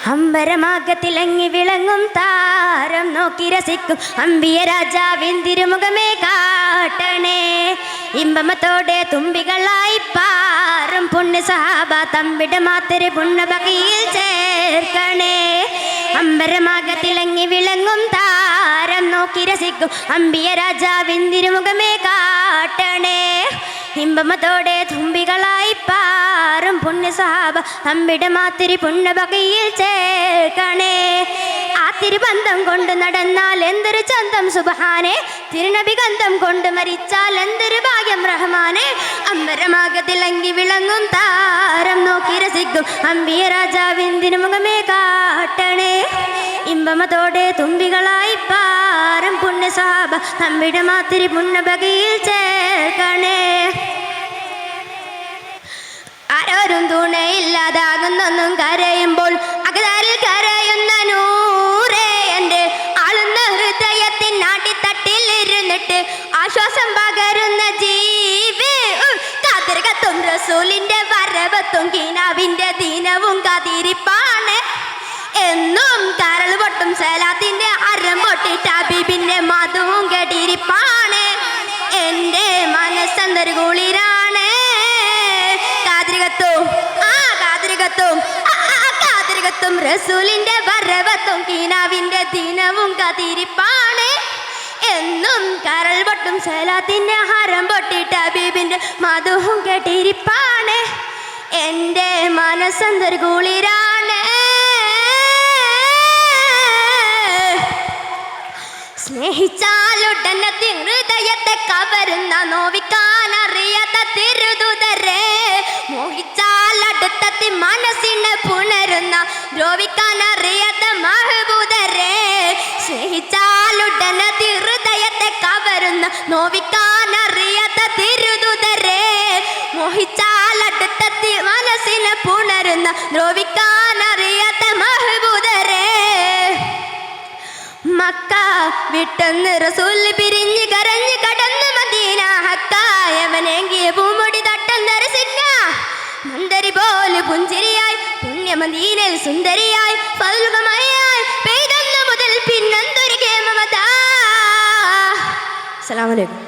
അമ്പരമാകത്തിലങ്ങി വിളങ്ങും താരം നോക്കി രസിക്കും അമ്പിയ രാജാവിൻ തിരുമുഖമേ കാട്ടണേ. ഇമ്പമത്തോടെ തുമ്പികളായി പാറും പുണ്യ സഹാബ തമ്പിട മാത്തര് പുണ്യബഖിയിൽ ചേർക്കണേ. അമ്പരമാകത്തിലങ്ങി വിളങ്ങും താരം നോക്കി രസിക്കും അമ്പിയ രാജാവിൻ തിരുമുഖമേ കാട്ടണേ. ഇമ്പമത്തോടെ തുമ്പികളായി പാറും പുണ്യ സഹാബ തമ്പിട മാത്തിരി പുണ്യബഖിയിൽ ചേർക്കണേ. ആ തിരുബന്ധം കൊണ്ട് നടന്നാൽ എന്തൊരു ചന്തം സുബ്ഹാനേ, തിരുനബി ഗന്ധം കൊണ്ട് മരിച്ചാൽ എന്തൊരു ഭാഗ്യം റഹ്മാനേ. അമ്പരമാകത്തിലങ്ങി വിളങ്ങും താരം നോക്കി രസിക്കും അമ്പിയ രാജാവിൻ തിരുമുഖമേ കാട്ടണേ. ഇമ്പമത്തോടെ തുമ്പികളായി പാറും പുണ്യ സഹാബ തമ്പിട മാത്തിരി പുണ്യബഖിയിൽ ചേർക്കണേ. ആരോരും തുണയില്ലാതാകുന്നൊന്നും കരയുമ്പോൾ അകതാരിൽ കരയുന്ന നൂറേ, എൻ്റെ ആളുന്ന ഹൃദയത്തിൻ നാട്ടിത്തട്ടിൽ ഇരുന്നിട്ട് ആശ്വാസം പകരുന്ന ജീവേ. കാതിർകത്തും റസൂലിന്റെ വരവത്തും കീനാവിന്റെ ദീനവും കാതിരിപ്പാണ്. എന്നും കരൾ പൊട്ടും സലാത്തിന്റെ അരം പൊട്ടിട്ട് ഹബീബിന്റെ മധുവും കെട്ടിരിപ്പാണ്. എൻ്റെ മനസ്സെന്തൊരു കുളിരാണ്. കാതിരികത്തും റസൂലിന്റെ വരവത്തും കീനാവിന്റെ ദീനവും കാതിരിപ്പാണ്. എന്നും കരൾ പൊട്ടും സലാത്തിന്റെ ഹരം പൊട്ടിട്ട് ഹബീബിന്റെ മധുവും കെട്ടിരിപ്പാണ്. എൻ്റെ മനസ്സെന്തൊരു കുളിരാണ്. സ്നേഹിച്ചാലുടനത്തി ഹൃദയത്തെ കവരുന്ന നോവിക്കാൻ അറിയാത്ത തിരുദൂതരെ, മോഹിച്ചാൽ അടുത്തെത്തി മനസ്സിനെ പുണരുന്ന ദ്രോവിക്കാൻ അറിയാത്ത മഹബൂദരെ. സ്നേഹിച്ചാലുടനത്തി ഹൃദയത്തെ കവരുന്ന നോവിക്കാൻ അറിയാത്ത തിരുദൂതരെ, മോഹിച്ചാൽ അടുത്തെത്തി മനസ്സിനെ പുണരുന്ന ദ്രോവിക്കാൻ അറിയാത്ത മഹബൂദരെ. മക്ക വിട്ടെന്ന് റസൂൽ പിരിഞ്ഞ് കരഞ്ഞ് കടന്ന് മദീന ഹക്കായവനെങ്കിയ പൂമുടി തട്ടുന്നരസില്ല മന്ദരി പോലെ പുഞ്ചിരിയായി പുണ്യമദീനയിൽ സുന്ദരിയായി ഫൽഗമയായി പെയ്തന്നു മുതൽ പിന്നെന്തൊരു കേമമതാ. അസ്സലാമു അലൈക്കും.